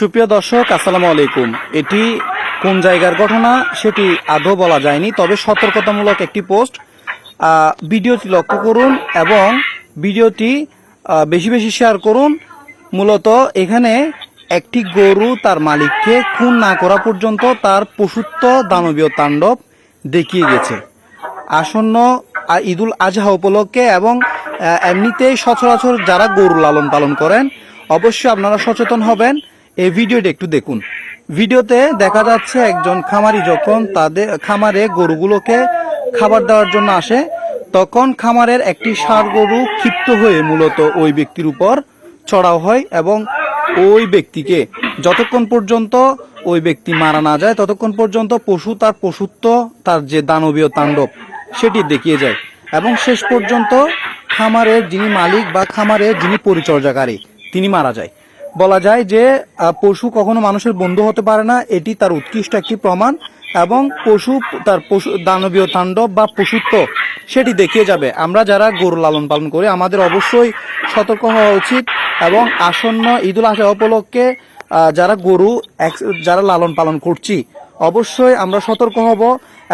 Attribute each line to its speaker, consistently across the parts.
Speaker 1: সুপ্রিয় দর্শক, আসসালামু আলাইকুম। এটি কোন জায়গার ঘটনা সেটি আদৌ বলা যায়নি, তবে সতর্কতামূলক একটি পোস্ট। ভিডিওটি লক্ষ্য করুন এবং ভিডিওটি বেশি বেশি শেয়ার করুন। মূলত এখানে একটি গরু তার মালিককে খুন না করা পর্যন্ত তার পশুত্ব দানবীয় তাণ্ডব দেখিয়ে গেছে। আসন্ন ঈদুল আজহা উপলক্ষে এবং এমনিতেই সচরাচর যারা গরু লালন পালন করেন অবশ্যই আপনারা সচেতন হবেন। এই ভিডিওটি একটু দেখুন। ভিডিওতে দেখা যাচ্ছে একজন খামারি যখন তাদের খামারে গরুগুলোকে খাবার দেওয়ার জন্য আসে, তখন খামারের একটি ষাঁড় গরু ক্ষিপ্ত হয়ে মূলত ওই ব্যক্তির উপর চড়াও হয় এবং ওই ব্যক্তিকে যতক্ষণ পর্যন্ত ওই ব্যক্তি মারা না যায় ততক্ষণ পর্যন্ত পশু তার পশুত্ব, তার যে দানবীয় তাণ্ডব সেটি দেখিয়ে যায় এবং শেষ পর্যন্ত খামারের যিনি মালিক বা খামারের যিনি পরিচর্যাকারী তিনি মারা যায়। বলা যায় যে পশু কখনো মানুষের বন্ধু হতে পারে না, এটি তার উৎকৃষ্ট একটি প্রমাণ এবং পশু তার পশু দানবীয় তাণ্ডব বা পশুত্ব সেটি দেখিয়ে যাবে। আমরা যারা গরু লালন পালন করি আমাদের অবশ্যই সতর্ক হওয়া উচিত এবং আসন্ন ঈদুল আজহা উপলক্ষে যারা লালন পালন করছি অবশ্যই আমরা সতর্ক হব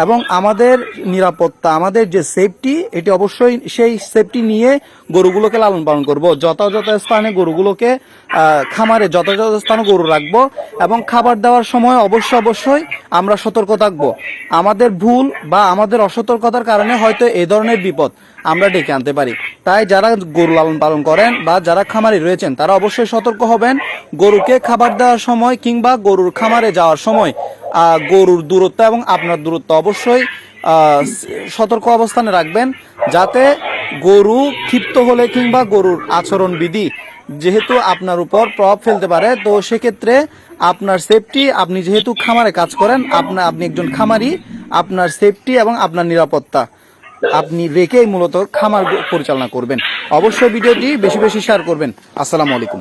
Speaker 1: এবং আমাদের নিরাপত্তা, আমাদের যে সেফটি, এটি অবশ্যই সেই সেফটি নিয়ে গরুগুলোকে লালন পালন করব। যথাযথ স্থানে গরুগুলোকে খামারে যথাযথ স্থানে গরু রাখবো এবং খাবার দেওয়ার সময় অবশ্যই আমরা সতর্ক থাকবো। আমাদের ভুল বা আমাদের অসতর্কতার কারণে হয়তো এই ধরনের বিপদ আমরা ডেকে আনতে পারি। তাই যারা গরু লালন পালন করেন বা যারা খামারে রয়েছেন তারা অবশ্যই সতর্ক হবেন। গরুকে খাবার দেওয়ার সময় কিংবা গরুর খামারে যাওয়ার সময় গরুর দূরত্ব এবং আপনার দূরত্ব অবশ্যই সতর্ক অবস্থানে রাখবেন, যাতে গরু ক্ষিপ্ত হলে কিংবা গরুর আচরণ বিধি যেহেতু আপনার উপর প্রভাব ফেলতে পারে, তো সেক্ষেত্রে আপনার সেফটি, আপনি যেহেতু খামারে কাজ করেন, আপনি একজন খামারি, আপনার সেফটি এবং আপনার নিরাপত্তা আপনি রেখেই মূলত খামার পরিচালনা করবেন। অবশ্যই ভিডিওটি বেশি বেশি শেয়ার করবেন। আসসালামু আলাইকুম।